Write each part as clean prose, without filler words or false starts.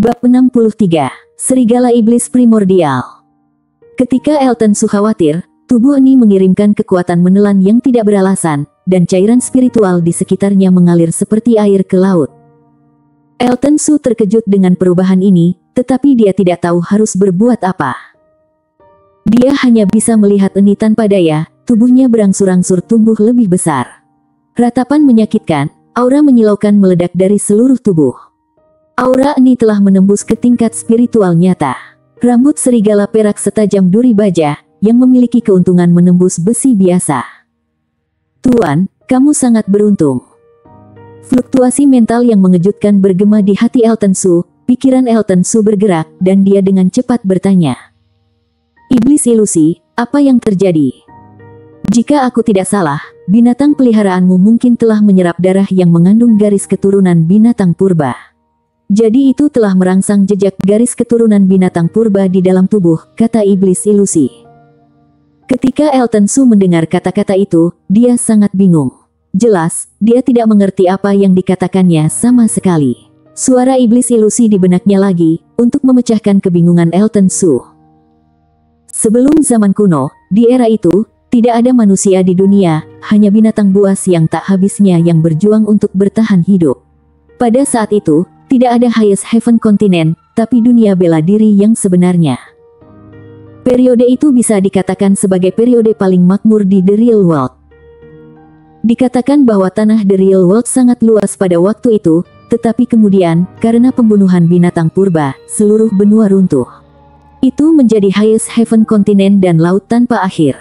Bab 63, Serigala Iblis Primordial. Ketika Elton Su khawatir, tubuh Eni mengirimkan kekuatan menelan yang tidak beralasan, dan cairan spiritual di sekitarnya mengalir seperti air ke laut. Elton Su terkejut dengan perubahan ini, tetapi dia tidak tahu harus berbuat apa. Dia hanya bisa melihat Eni tanpa daya, tubuhnya berangsur-angsur tumbuh lebih besar. Ratapan menyakitkan, aura menyilaukan meledak dari seluruh tubuh. Aura Eni telah menembus ke tingkat spiritual nyata. Rambut serigala perak setajam duri baja, yang memiliki keuntungan menembus besi biasa. Tuan, kamu sangat beruntung. Fluktuasi mental yang mengejutkan bergema di hati Elton Su. Pikiran Elton Su bergerak, dan dia dengan cepat bertanya. Iblis ilusi, apa yang terjadi? Jika aku tidak salah, binatang peliharaanmu mungkin telah menyerap darah yang mengandung garis keturunan binatang purba. Jadi itu telah merangsang jejak garis keturunan binatang purba di dalam tubuh, kata iblis ilusi. Ketika Elton Su mendengar kata-kata itu, dia sangat bingung. Jelas, dia tidak mengerti apa yang dikatakannya sama sekali. Suara iblis ilusi di benaknya lagi, untuk memecahkan kebingungan Elton Su. Sebelum zaman kuno, di era itu, tidak ada manusia di dunia, hanya binatang buas yang tak habisnya yang berjuang untuk bertahan hidup. Pada saat itu, tidak ada Highest Heaven Continent, tapi dunia bela diri yang sebenarnya. Periode itu bisa dikatakan sebagai periode paling makmur di The Real World. Dikatakan bahwa tanah The Real World sangat luas pada waktu itu, tetapi kemudian, karena pembunuhan binatang purba, seluruh benua runtuh. Itu menjadi Highest Heaven Continent dan laut tanpa akhir.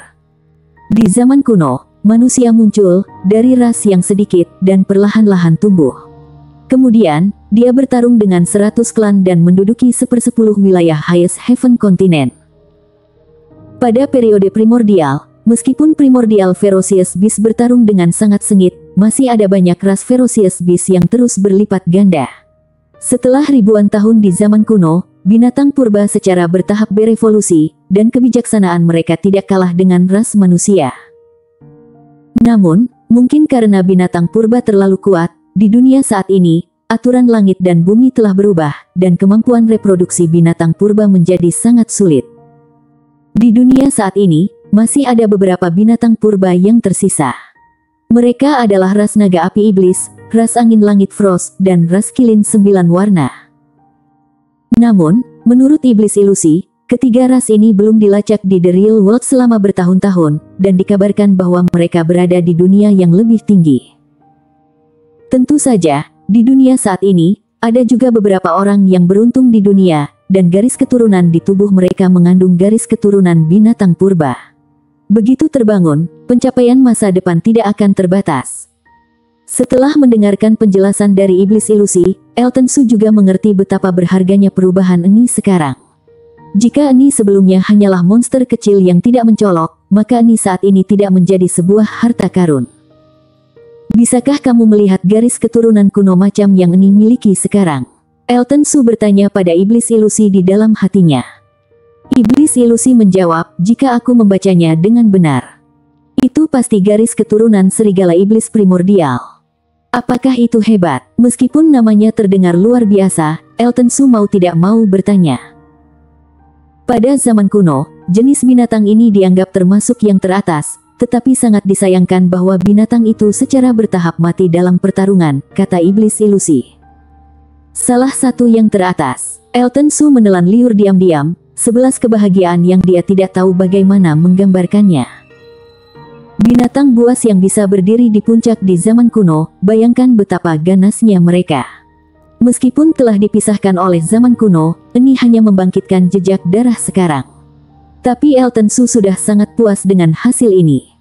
Di zaman kuno, manusia muncul, dari ras yang sedikit, dan perlahan-lahan tumbuh. Kemudian, dia bertarung dengan 100 klan dan menduduki 1/10 wilayah Highest Heaven Continent. Pada periode primordial, meskipun primordial Ferocious Beast bertarung dengan sangat sengit, masih ada banyak ras Ferocious Beast yang terus berlipat ganda. Setelah ribuan tahun di zaman kuno, binatang purba secara bertahap berevolusi, dan kebijaksanaan mereka tidak kalah dengan ras manusia. Namun, mungkin karena binatang purba terlalu kuat, di dunia saat ini, aturan langit dan bumi telah berubah, dan kemampuan reproduksi binatang purba menjadi sangat sulit. Di dunia saat ini, masih ada beberapa binatang purba yang tersisa. Mereka adalah ras naga api iblis, ras angin langit Frost, dan ras kilin 9 warna. Namun, menurut iblis ilusi, ketiga ras ini belum dilacak di The Real World selama bertahun-tahun, dan dikabarkan bahwa mereka berada di dunia yang lebih tinggi. Tentu saja, di dunia saat ini, ada juga beberapa orang yang beruntung di dunia, dan garis keturunan di tubuh mereka mengandung garis keturunan binatang purba. Begitu terbangun, pencapaian masa depan tidak akan terbatas. Setelah mendengarkan penjelasan dari iblis ilusi, Elton Su juga mengerti betapa berharganya perubahan Eni sekarang. Jika Eni sebelumnya hanyalah monster kecil yang tidak mencolok, maka Eni saat ini tidak menjadi sebuah harta karun. Bisakah kamu melihat garis keturunan kuno macam yang Eni miliki sekarang? Elton Su bertanya pada iblis ilusi di dalam hatinya. Iblis ilusi menjawab, jika aku membacanya dengan benar. Itu pasti garis keturunan serigala iblis primordial. Apakah itu hebat? Meskipun namanya terdengar luar biasa, Elton Su mau tidak mau bertanya. Pada zaman kuno, jenis binatang ini dianggap termasuk yang teratas, tetapi sangat disayangkan bahwa binatang itu secara bertahap mati dalam pertarungan, kata iblis ilusi. Salah satu yang teratas. Elton Su menelan liur diam-diam, 11 kebahagiaan yang dia tidak tahu bagaimana menggambarkannya. Binatang buas yang bisa berdiri di puncak di zaman kuno, bayangkan betapa ganasnya mereka. Meskipun telah dipisahkan oleh zaman kuno, Eni hanya membangkitkan jejak darah sekarang. Tapi Elton Su sudah sangat puas dengan hasil ini.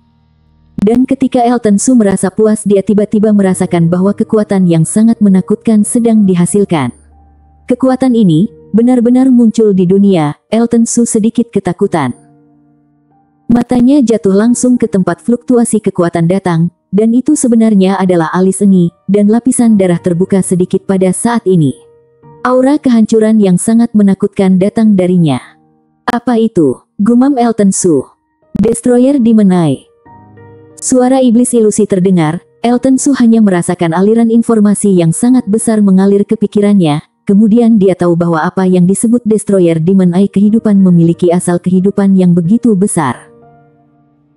Dan ketika Elton Su merasa puas, dia tiba-tiba merasakan bahwa kekuatan yang sangat menakutkan sedang dihasilkan. Kekuatan ini benar-benar muncul di dunia. Elton Su sedikit ketakutan. Matanya jatuh langsung ke tempat fluktuasi kekuatan datang, dan itu sebenarnya adalah alis Eni, dan lapisan darah terbuka sedikit pada saat ini. Aura kehancuran yang sangat menakutkan datang darinya. Apa itu? Gumam Elton Su. Destroyer Demon Eye. Suara iblis ilusi terdengar. Elton Su hanya merasakan aliran informasi yang sangat besar mengalir ke pikirannya, kemudian dia tahu bahwa apa yang disebut Destroyer Demon Eye kehidupan memiliki asal kehidupan yang begitu besar.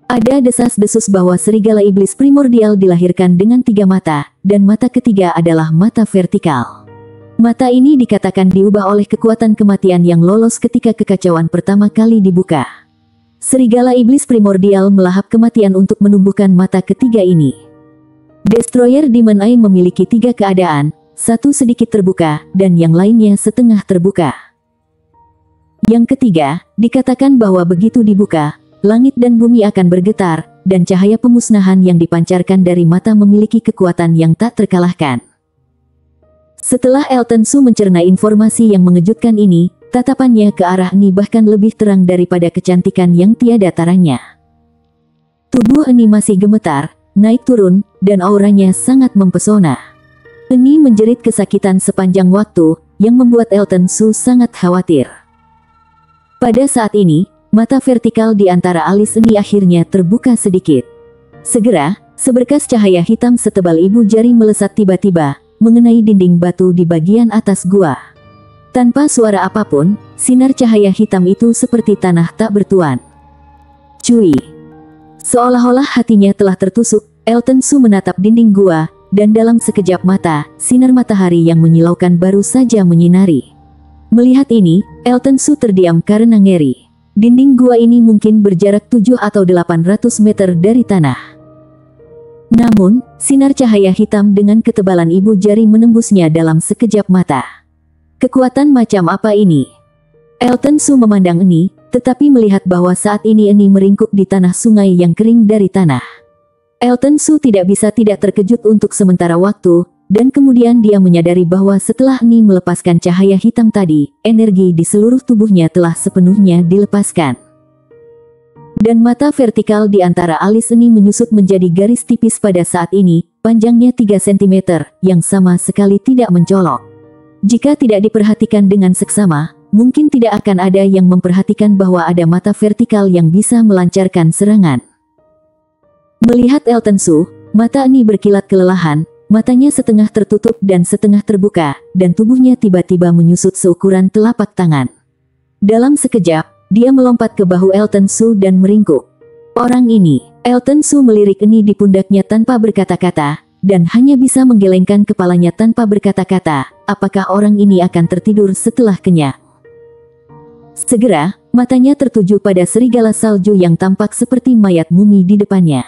Ada desas-desus bahwa serigala iblis primordial dilahirkan dengan 3 mata, dan mata ketiga adalah mata vertikal. Mata ini dikatakan diubah oleh kekuatan kematian yang lolos ketika kekacauan pertama kali dibuka. Serigala iblis primordial melahap kematian untuk menumbuhkan mata ketiga ini. Destroyer Demon Eye memiliki 3 keadaan, satu sedikit terbuka, dan yang lainnya setengah terbuka. Yang ketiga, dikatakan bahwa begitu dibuka, langit dan bumi akan bergetar, dan cahaya pemusnahan yang dipancarkan dari mata memiliki kekuatan yang tak terkalahkan. Setelah Elton Su mencerna informasi yang mengejutkan ini, tatapannya ke arah Eni bahkan lebih terang daripada kecantikan yang tiada taranya. Tubuh Eni masih gemetar, naik turun, dan auranya sangat mempesona. Eni menjerit kesakitan sepanjang waktu, yang membuat Elton Su sangat khawatir. Pada saat ini, mata vertikal di antara alis Eni akhirnya terbuka sedikit. Segera, seberkas cahaya hitam setebal ibu jari melesat tiba-tiba, mengenai dinding batu di bagian atas gua. Tanpa suara apapun, sinar cahaya hitam itu seperti tanah tak bertuan. Cui. Seolah-olah hatinya telah tertusuk, Elton Su menatap dinding gua, dan dalam sekejap mata, sinar matahari yang menyilaukan baru saja menyinari. Melihat ini, Elton Su terdiam karena ngeri. Dinding gua ini mungkin berjarak 7 atau 800 meter dari tanah. Namun, sinar cahaya hitam dengan ketebalan ibu jari menembusnya dalam sekejap mata. Kekuatan macam apa ini? Elton Su memandang Eni, tetapi melihat bahwa saat ini Eni meringkuk di tanah sungai yang kering dari tanah. Elton Su tidak bisa tidak terkejut untuk sementara waktu, dan kemudian dia menyadari bahwa setelah Eni melepaskan cahaya hitam tadi, energi di seluruh tubuhnya telah sepenuhnya dilepaskan. Dan mata vertikal di antara alis Eni menyusut menjadi garis tipis pada saat ini, panjangnya 3 cm, yang sama sekali tidak mencolok. Jika tidak diperhatikan dengan seksama, mungkin tidak akan ada yang memperhatikan bahwa ada mata vertikal yang bisa melancarkan serangan. Melihat Elton Su, mata Eni berkilat kelelahan, matanya setengah tertutup dan setengah terbuka, dan tubuhnya tiba-tiba menyusut seukuran telapak tangan. Dalam sekejap, dia melompat ke bahu Elton Su dan meringkuk. Orang ini, Elton Su melirik Eni di pundaknya tanpa berkata-kata, dan hanya bisa menggelengkan kepalanya tanpa berkata-kata, apakah orang ini akan tertidur setelah kenyang. Segera, matanya tertuju pada serigala salju yang tampak seperti mayat mumi di depannya.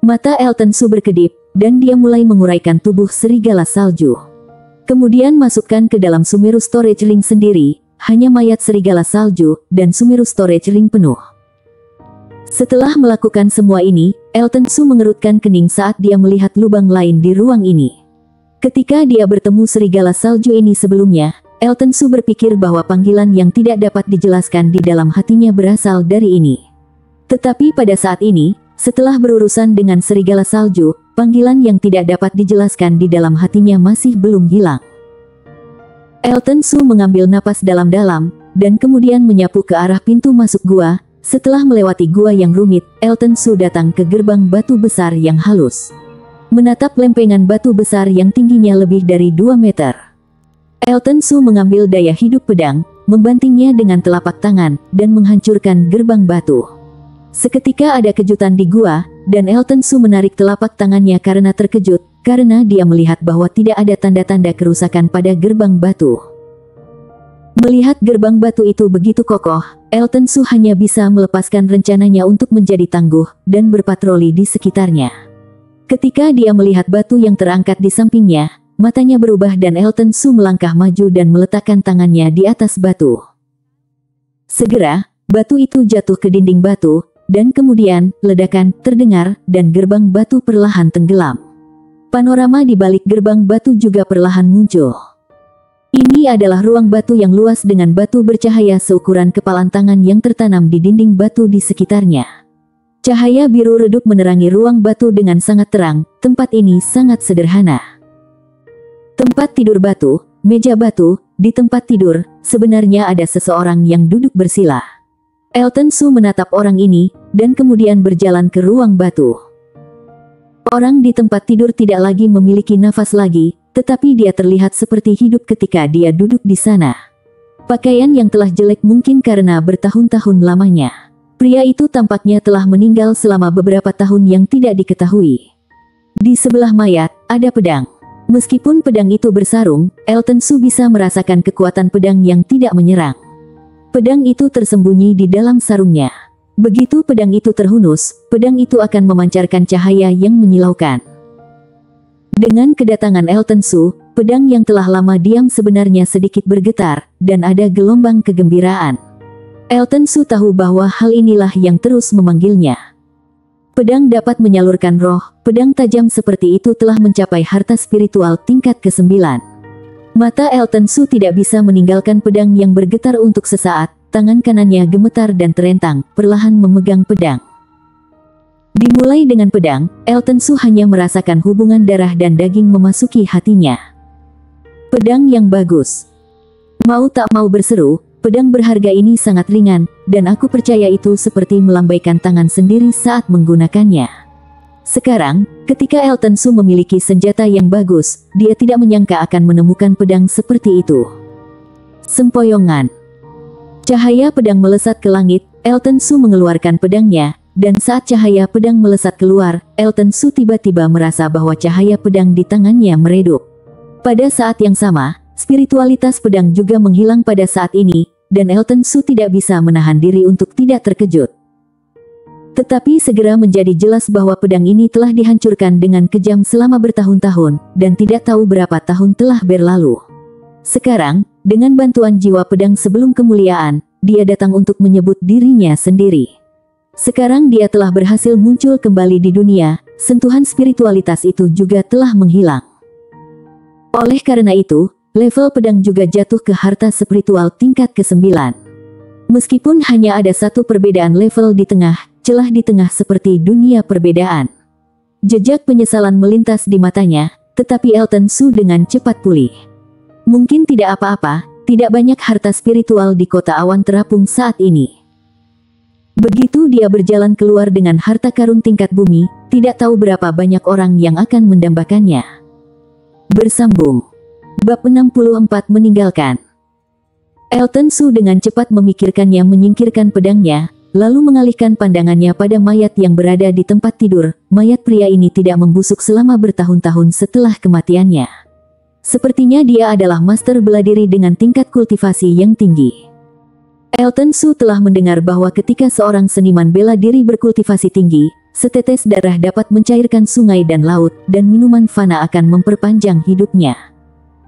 Mata Elton Su berkedip, dan dia mulai menguraikan tubuh serigala salju. Kemudian masukkan ke dalam Sumeru Storage Ring sendiri, hanya mayat serigala salju, dan Sumeru Storage Ring penuh. Setelah melakukan semua ini, Elton Su mengerutkan kening saat dia melihat lubang lain di ruang ini. Ketika dia bertemu serigala salju ini sebelumnya, Elton Su berpikir bahwa panggilan yang tidak dapat dijelaskan di dalam hatinya berasal dari ini. Tetapi pada saat ini, setelah berurusan dengan serigala salju, panggilan yang tidak dapat dijelaskan di dalam hatinya masih belum hilang. Elton Su mengambil napas dalam-dalam, dan kemudian menyapu ke arah pintu masuk gua. Setelah melewati gua yang rumit, Elton Su datang ke gerbang batu besar yang halus. Menatap lempengan batu besar yang tingginya lebih dari 2 meter. Elton Su mengambil daya hidup pedang, membantingnya dengan telapak tangan, dan menghancurkan gerbang batu. Seketika ada kejutan di gua, dan Elton Su menarik telapak tangannya karena terkejut, karena dia melihat bahwa tidak ada tanda-tanda kerusakan pada gerbang batu. Melihat gerbang batu itu begitu kokoh, Elton Su hanya bisa melepaskan rencananya untuk menjadi tangguh, dan berpatroli di sekitarnya. Ketika dia melihat batu yang terangkat di sampingnya, matanya berubah dan Elton Su melangkah maju dan meletakkan tangannya di atas batu. Segera, batu itu jatuh ke dinding batu, dan kemudian, ledakan terdengar, dan gerbang batu perlahan tenggelam. Panorama di balik gerbang batu juga perlahan muncul. Ini adalah ruang batu yang luas dengan batu bercahaya seukuran kepalan tangan yang tertanam di dinding batu di sekitarnya. Cahaya biru redup menerangi ruang batu dengan sangat terang. Tempat ini sangat sederhana. Tempat tidur batu, meja batu. Di tempat tidur, sebenarnya ada seseorang yang duduk bersila. Elton Su menatap orang ini, dan kemudian berjalan ke ruang batu. Orang di tempat tidur tidak lagi memiliki nafas lagi, tetapi dia terlihat seperti hidup ketika dia duduk di sana. Pakaian yang telah jelek mungkin karena bertahun-tahun lamanya. Pria itu tampaknya telah meninggal selama beberapa tahun yang tidak diketahui. Di sebelah mayat, ada pedang. Meskipun pedang itu bersarung, Elton Su bisa merasakan kekuatan pedang yang tidak menyerang. Pedang itu tersembunyi di dalam sarungnya. Begitu pedang itu terhunus, pedang itu akan memancarkan cahaya yang menyilaukan. Dengan kedatangan Elton Su, pedang yang telah lama diam sebenarnya sedikit bergetar, dan ada gelombang kegembiraan. Elton Su tahu bahwa hal inilah yang terus memanggilnya. Pedang dapat menyalurkan roh, pedang tajam seperti itu telah mencapai harta spiritual tingkat ke-9. Mata Elton Su tidak bisa meninggalkan pedang yang bergetar untuk sesaat, tangan kanannya gemetar dan terentang, perlahan memegang pedang. Dimulai dengan pedang, Elton Su hanya merasakan hubungan darah dan daging memasuki hatinya. Pedang yang bagus. Mau tak mau berseru, pedang berharga ini sangat ringan, dan aku percaya itu seperti melambaikan tangan sendiri saat menggunakannya. Sekarang, ketika Elton Su memiliki senjata yang bagus, dia tidak menyangka akan menemukan pedang seperti itu. Sempoyongan. Cahaya pedang melesat ke langit, Elton Su mengeluarkan pedangnya, dan saat cahaya pedang melesat keluar, Elton Su tiba-tiba merasa bahwa cahaya pedang di tangannya meredup. Pada saat yang sama, spiritualitas pedang juga menghilang pada saat ini, dan Elton Su tidak bisa menahan diri untuk tidak terkejut. Tetapi segera menjadi jelas bahwa pedang ini telah dihancurkan dengan kejam selama bertahun-tahun, dan tidak tahu berapa tahun telah berlalu. Sekarang, dengan bantuan jiwa pedang sebelum kemuliaan, dia datang untuk menyebut dirinya sendiri. Sekarang dia telah berhasil muncul kembali di dunia, sentuhan spiritualitas itu juga telah menghilang. Oleh karena itu, level pedang juga jatuh ke harta spiritual tingkat ke-9. Meskipun hanya ada satu perbedaan level di tengah, celah di tengah seperti dunia perbedaan. Jejak penyesalan melintas di matanya, tetapi Elton Su dengan cepat pulih. Mungkin tidak apa-apa, tidak banyak harta spiritual di kota awan terapung saat ini. Begitu dia berjalan keluar dengan harta karun tingkat bumi, tidak tahu berapa banyak orang yang akan mendambakannya. Bersambung. Bab 64 meninggalkan. Elton Su dengan cepat memikirkannya menyingkirkan pedangnya, lalu mengalihkan pandangannya pada mayat yang berada di tempat tidur. Mayat pria ini tidak membusuk selama bertahun-tahun setelah kematiannya. Sepertinya dia adalah master bela diri dengan tingkat kultivasi yang tinggi. Elton Su telah mendengar bahwa ketika seorang seniman bela diri berkultivasi tinggi, setetes darah dapat mencairkan sungai dan laut, dan minuman fana akan memperpanjang hidupnya.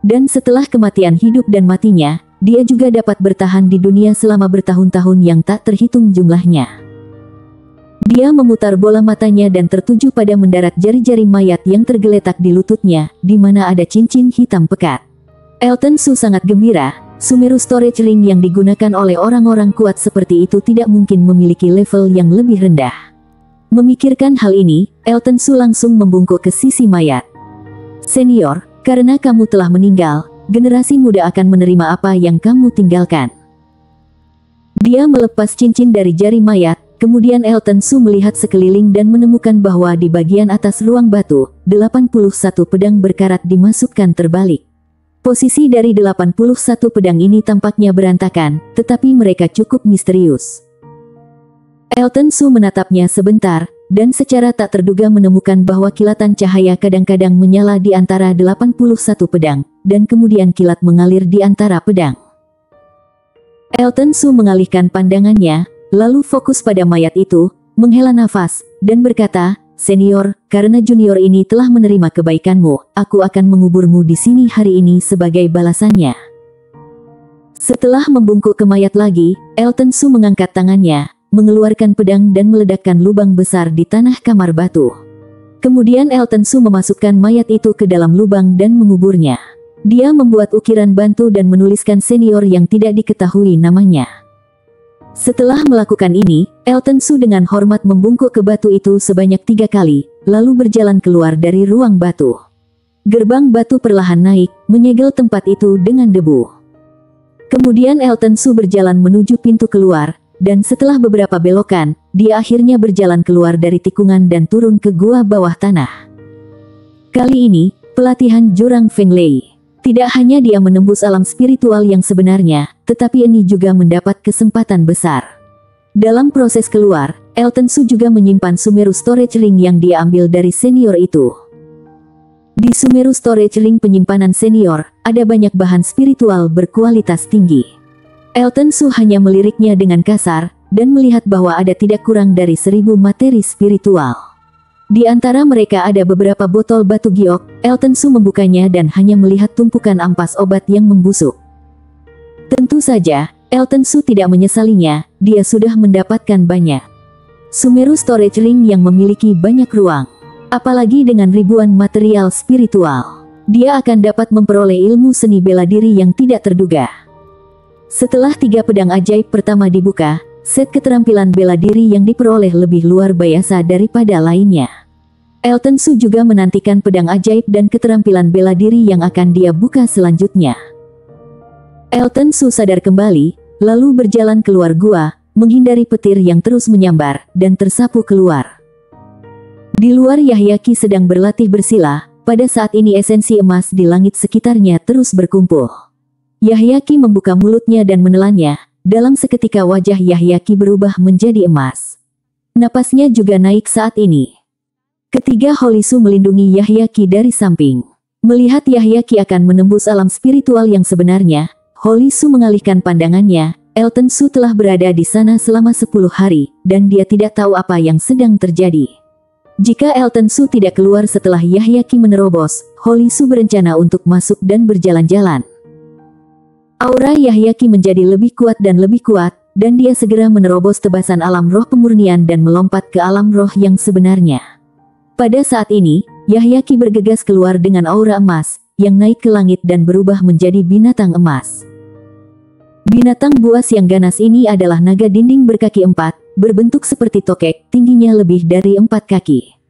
Dan setelah kematian hidup dan matinya, dia juga dapat bertahan di dunia selama bertahun-tahun yang tak terhitung jumlahnya. Dia memutar bola matanya dan tertuju pada mendarat jari-jari mayat yang tergeletak di lututnya, di mana ada cincin hitam pekat. Elton Su sangat gembira. Sumeru Storage Ring yang digunakan oleh orang-orang kuat seperti itu tidak mungkin memiliki level yang lebih rendah. Memikirkan hal ini, Elton Su langsung membungkuk ke sisi mayat. Senior, karena kamu telah meninggal, generasi muda akan menerima apa yang kamu tinggalkan. Dia melepas cincin dari jari mayat, kemudian Elton Su melihat sekeliling dan menemukan bahwa di bagian atas ruang batu, 81 pedang berkarat dimasukkan terbalik. Posisi dari 81 pedang ini tampaknya berantakan, tetapi mereka cukup misterius. Elton Su menatapnya sebentar, dan secara tak terduga menemukan bahwa kilatan cahaya kadang-kadang menyala di antara 81 pedang, dan kemudian kilat mengalir di antara pedang. Elton Su mengalihkan pandangannya, lalu fokus pada mayat itu, menghela nafas, dan berkata, "Senior, karena junior ini telah menerima kebaikanmu, aku akan menguburmu di sini hari ini sebagai balasannya." Setelah membungkuk ke mayat lagi, Elton Su mengangkat tangannya, mengeluarkan pedang dan meledakkan lubang besar di tanah kamar batu. Kemudian Elton Su memasukkan mayat itu ke dalam lubang dan menguburnya. Dia membuat ukiran bantu dan menuliskan senior yang tidak diketahui namanya. Setelah melakukan ini, Elton Su dengan hormat membungkuk ke batu itu sebanyak 3 kali, lalu berjalan keluar dari ruang batu. Gerbang batu perlahan naik, menyegel tempat itu dengan debu. Kemudian Elton Su berjalan menuju pintu keluar, dan setelah beberapa belokan, dia akhirnya berjalan keluar dari tikungan dan turun ke gua bawah tanah. Kali ini, Pelatihan jurang Feng Lei. Tidak hanya dia menembus alam spiritual yang sebenarnya, tetapi ini juga mendapat kesempatan besar. Dalam proses keluar, Elton Su juga menyimpan Sumeru Storage Ring yang dia ambil dari senior itu. Di Sumeru Storage Ring penyimpanan senior, ada banyak bahan spiritual berkualitas tinggi. Elton Su hanya meliriknya dengan kasar, dan melihat bahwa ada tidak kurang dari 1000 materi spiritual. Di antara mereka ada beberapa botol batu giok. Elton Su membukanya dan hanya melihat tumpukan ampas obat yang membusuk. Tentu saja, Elton Su tidak menyesalinya, dia sudah mendapatkan banyak. Sumeru Storage Ring yang memiliki banyak ruang. Apalagi dengan ribuan material spiritual. Dia akan dapat memperoleh ilmu seni bela diri yang tidak terduga. Setelah 3 pedang ajaib pertama dibuka, set keterampilan bela diri yang diperoleh lebih luar biasa daripada lainnya. Elton Su juga menantikan pedang ajaib dan keterampilan bela diri yang akan dia buka selanjutnya. Elton Su sadar kembali, lalu berjalan keluar gua, menghindari petir yang terus menyambar, dan tersapu keluar. Di luar Yahyaki sedang berlatih bersila, pada saat ini esensi emas di langit sekitarnya terus berkumpul. Yahyaki membuka mulutnya dan menelannya, dalam seketika wajah Yahyaki berubah menjadi emas. Napasnya juga naik saat ini. Ketiga Holy Su melindungi Yahyaki dari samping. Melihat Yahyaki akan menembus alam spiritual yang sebenarnya, Holy Su mengalihkan pandangannya. Elton Su telah berada di sana selama 10 hari, dan dia tidak tahu apa yang sedang terjadi. Jika Elton Su tidak keluar setelah Yahyaki menerobos, Holy Su berencana untuk masuk dan berjalan-jalan. Aura Yahyaki menjadi lebih kuat, dan dia segera menerobos tebasan alam roh pemurnian dan melompat ke alam roh yang sebenarnya. Pada saat ini, Yahyaki bergegas keluar dengan aura emas, yang naik ke langit dan berubah menjadi binatang emas. Binatang buas yang ganas ini adalah naga dinding berkaki 4, berbentuk seperti tokek, tingginya lebih dari 4 kaki.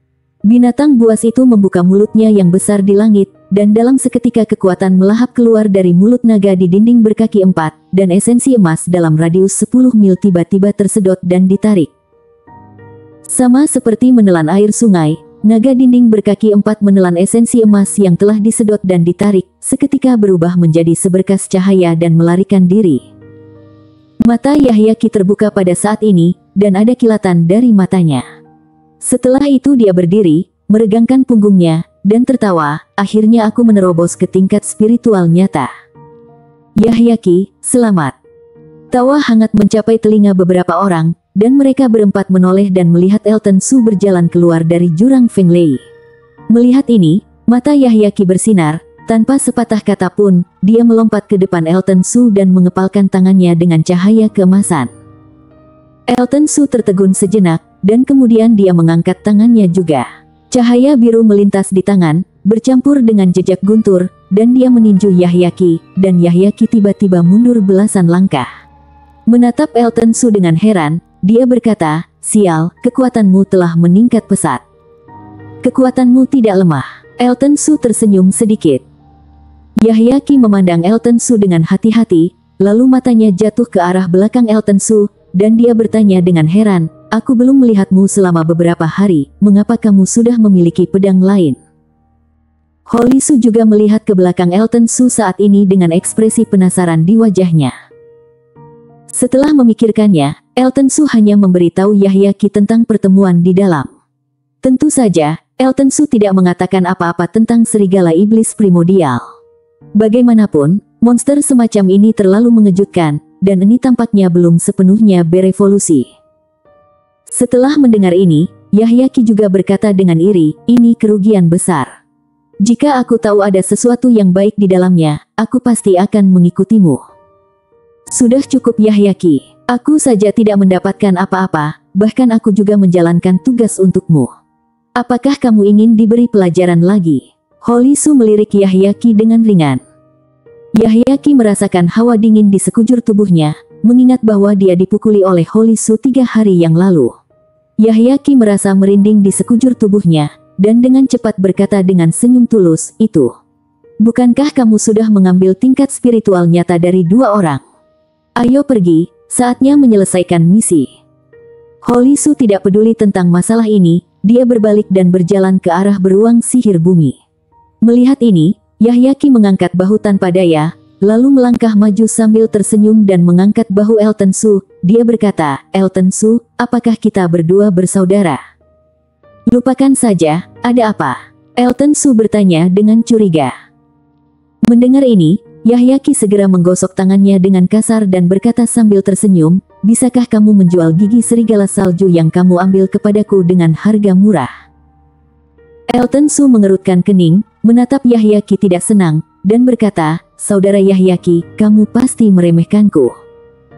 Binatang buas itu membuka mulutnya yang besar di langit, dan dalam seketika kekuatan melahap keluar dari mulut naga di dinding berkaki 4, dan esensi emas dalam radius 10 mil tiba-tiba tersedot dan ditarik. Sama seperti menelan air sungai, naga dinding berkaki 4 menelan esensi emas yang telah disedot dan ditarik, seketika berubah menjadi seberkas cahaya dan melarikan diri. Mata Yahyaki terbuka pada saat ini, dan ada kilatan dari matanya. Setelah itu dia berdiri, meregangkan punggungnya, dan tertawa. Akhirnya aku menerobos ke tingkat spiritual nyata. Yahyaki, selamat. Tawa hangat mencapai telinga beberapa orang, dan mereka berempat menoleh dan melihat Elton Su berjalan keluar dari jurang Feng Lei. Melihat ini, mata Yahyaki bersinar. Tanpa sepatah kata pun, dia melompat ke depan Elton Su dan mengepalkan tangannya dengan cahaya keemasan. Elton Su tertegun sejenak, dan kemudian dia mengangkat tangannya juga. Cahaya biru melintas di tangan, bercampur dengan jejak guntur, dan dia meninju Yahyaki, dan Yahyaki tiba-tiba mundur belasan langkah. Menatap Elton Su dengan heran, dia berkata, "Sial, kekuatanmu telah meningkat pesat." "Kekuatanmu tidak lemah." Elton Su tersenyum sedikit. Yahyaki memandang Elton Su dengan hati-hati, lalu matanya jatuh ke arah belakang Elton Su, dan dia bertanya dengan heran, "Aku belum melihatmu selama beberapa hari, mengapa kamu sudah memiliki pedang lain?" Holy Su juga melihat ke belakang Elton Su saat ini dengan ekspresi penasaran di wajahnya. Setelah memikirkannya, Elton Su hanya memberitahu Yahyaki tentang pertemuan di dalam. Tentu saja, Elton Su tidak mengatakan apa-apa tentang serigala iblis primordial. Bagaimanapun, monster semacam ini terlalu mengejutkan, dan ini tampaknya belum sepenuhnya berevolusi. Setelah mendengar ini, Yahyaki juga berkata dengan iri, "Ini kerugian besar. Jika aku tahu ada sesuatu yang baik di dalamnya, aku pasti akan mengikutimu." "Sudah cukup Yahyaki, aku saja tidak mendapatkan apa-apa, bahkan aku juga menjalankan tugas untukmu. Apakah kamu ingin diberi pelajaran lagi?" Holy Su melirik Yahyaki dengan ringan. Yahyaki merasakan hawa dingin di sekujur tubuhnya, mengingat bahwa dia dipukuli oleh Holy Su 3 hari yang lalu. Yahyaki merasa merinding di sekujur tubuhnya, dan dengan cepat berkata dengan senyum tulus, "Itu. Bukankah kamu sudah mengambil tingkat spiritual nyata dari 2 orang? Ayo pergi, saatnya menyelesaikan misi." Holy Su tidak peduli tentang masalah ini, dia berbalik dan berjalan ke arah beruang sihir bumi. Melihat ini, Yahyaki mengangkat bahu tanpa daya, lalu melangkah maju sambil tersenyum dan mengangkat bahu Elton Su. Dia berkata, "Elton Su, apakah kita berdua bersaudara?" "Lupakan saja, ada apa?" Elton Su bertanya dengan curiga. Mendengar ini, Yahyaki segera menggosok tangannya dengan kasar dan berkata sambil tersenyum, "Bisakah kamu menjual gigi serigala salju yang kamu ambil kepadaku dengan harga murah?" Elton Su mengerutkan kening, menatap Yahyaki tidak senang, dan berkata, "Saudara Yahyaki, kamu pasti meremehkanku.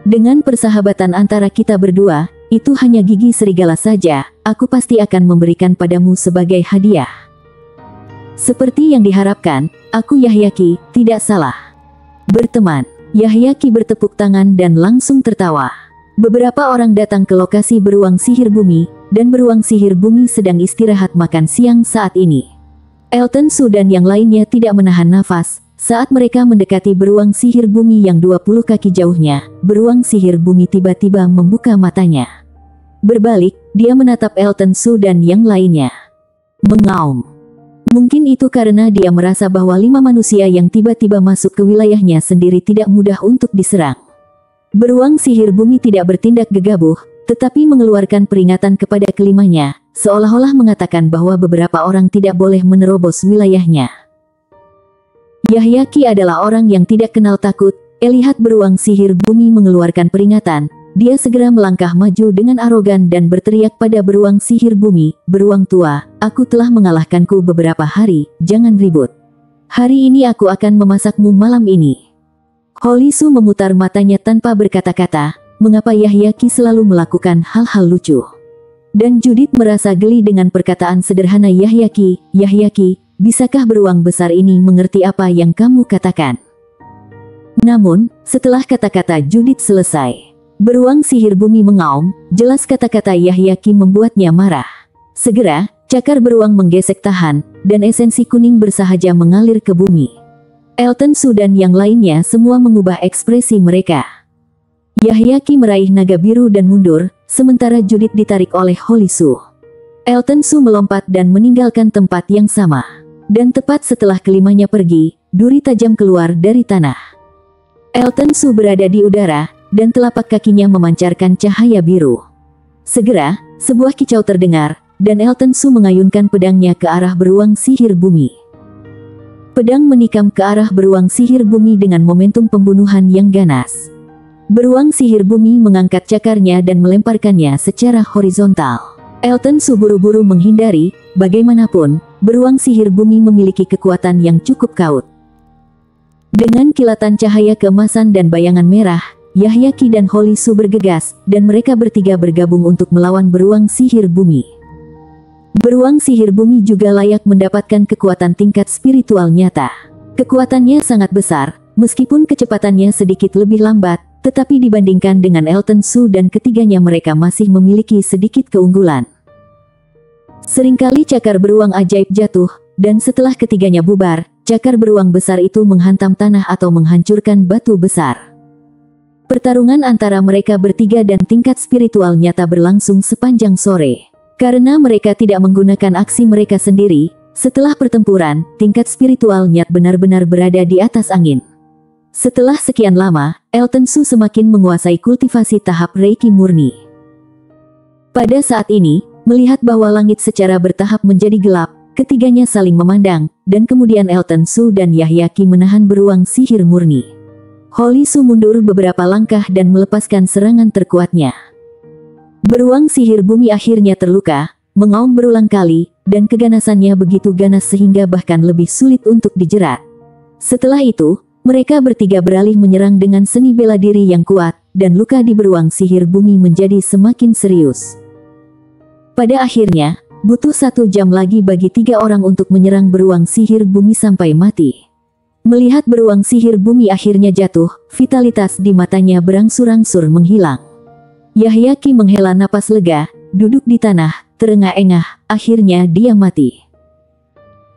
Dengan persahabatan antara kita berdua, itu hanya gigi serigala saja, aku pasti akan memberikan padamu sebagai hadiah." Seperti yang diharapkan, aku Yahyaki, tidak salah. Berteman, Yahyaki bertepuk tangan dan langsung tertawa. Beberapa orang datang ke lokasi beruang sihir bumi, dan beruang sihir bumi sedang istirahat makan siang saat ini. Elton Su dan yang lainnya tidak menahan nafas, saat mereka mendekati beruang sihir bumi yang 20 kaki jauhnya, beruang sihir bumi tiba-tiba membuka matanya. Berbalik, dia menatap Elton Su dan yang lainnya. Mengaum. Mungkin itu karena dia merasa bahwa 5 manusia yang tiba-tiba masuk ke wilayahnya sendiri tidak mudah untuk diserang. Beruang sihir bumi tidak bertindak gegabah, tetapi mengeluarkan peringatan kepada kelimanya, seolah-olah mengatakan bahwa beberapa orang tidak boleh menerobos wilayahnya. Yahyaki adalah orang yang tidak kenal takut. Lihat beruang sihir bumi mengeluarkan peringatan, dia segera melangkah maju dengan arogan dan berteriak pada beruang sihir bumi, "Beruang tua, aku telah mengalahkanku beberapa hari, jangan ribut. Hari ini aku akan memasakmu malam ini." Holy Su memutar matanya tanpa berkata-kata, mengapa Yahyaki selalu melakukan hal-hal lucu. Dan Judith merasa geli dengan perkataan sederhana Yahyaki. "Yahyaki, bisakah beruang besar ini mengerti apa yang kamu katakan?" Namun, setelah kata-kata Judith selesai, beruang sihir bumi mengaum, jelas kata-kata Yahyaki membuatnya marah. Segera, cakar beruang menggesek tahan, dan esensi kuning bersahaja mengalir ke bumi. Elton Su dan yang lainnya semua mengubah ekspresi mereka. Yahyaki meraih naga biru dan mundur, sementara Judith ditarik oleh Holy Su. Elton Su melompat dan meninggalkan tempat yang sama. Dan tepat setelah kelimanya pergi, duri tajam keluar dari tanah. Elton Su berada di udara, dan telapak kakinya memancarkan cahaya biru. Segera, sebuah kicau terdengar, dan Elton Su mengayunkan pedangnya ke arah beruang sihir bumi. Pedang menikam ke arah beruang sihir bumi dengan momentum pembunuhan yang ganas. Beruang sihir bumi mengangkat cakarnya dan melemparkannya secara horizontal. Elton Su buru-buru menghindari, bagaimanapun, beruang sihir bumi memiliki kekuatan yang cukup kuat. Dengan kilatan cahaya keemasan dan bayangan merah, Yahyaki dan Holy Su bergegas, dan mereka bertiga bergabung untuk melawan beruang sihir bumi. Beruang sihir bumi juga layak mendapatkan kekuatan tingkat spiritual nyata. Kekuatannya sangat besar, meskipun kecepatannya sedikit lebih lambat, tetapi dibandingkan dengan Elton Su dan ketiganya mereka masih memiliki sedikit keunggulan. Seringkali cakar beruang ajaib jatuh, dan setelah ketiganya bubar, cakar beruang besar itu menghantam tanah atau menghancurkan batu besar. Pertarungan antara mereka bertiga dan tingkat spiritual nyata berlangsung sepanjang sore. Karena mereka tidak menggunakan aksi mereka sendiri, setelah pertempuran, tingkat spiritual nyata benar-benar berada di atas angin. Setelah sekian lama, Elton Su semakin menguasai kultivasi tahap Reiki murni. Pada saat ini, melihat bahwa langit secara bertahap menjadi gelap, ketiganya saling memandang, dan kemudian Elton Su dan Yahyaki menahan beruang sihir murni. Holy Su mundur beberapa langkah dan melepaskan serangan terkuatnya. Beruang sihir bumi akhirnya terluka, mengaum berulang kali, dan keganasannya begitu ganas sehingga bahkan lebih sulit untuk dijerat. Setelah itu, mereka bertiga beralih menyerang dengan seni bela diri yang kuat, dan luka di beruang sihir bumi menjadi semakin serius. Pada akhirnya, butuh 1 jam lagi bagi 3 orang untuk menyerang beruang sihir bumi sampai mati. Melihat beruang sihir bumi akhirnya jatuh, vitalitas di matanya berangsur-angsur menghilang. Yahyaki menghela napas lega, duduk di tanah, terengah-engah, akhirnya dia mati.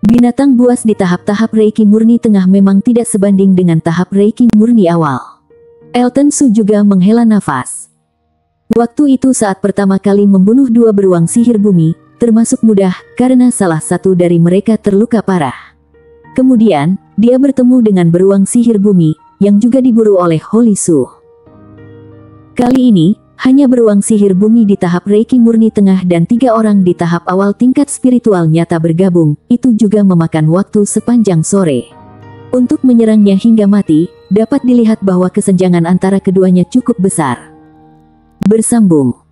Binatang buas di tahap-tahap Reiki murni tengah memang tidak sebanding dengan tahap Reiki murni awal. Elton Su juga menghela nafas. Waktu itu saat pertama kali membunuh 2 beruang sihir bumi, termasuk mudah, karena salah satu dari mereka terluka parah. Kemudian, dia bertemu dengan beruang sihir bumi, yang juga diburu oleh Holy Su. Kali ini, hanya beruang sihir bumi di tahap Reiki murni tengah dan 3 orang di tahap awal tingkat spiritual nyata bergabung, itu juga memakan waktu sepanjang sore. Untuk menyerangnya hingga mati, dapat dilihat bahwa kesenjangan antara keduanya cukup besar. Bersambung.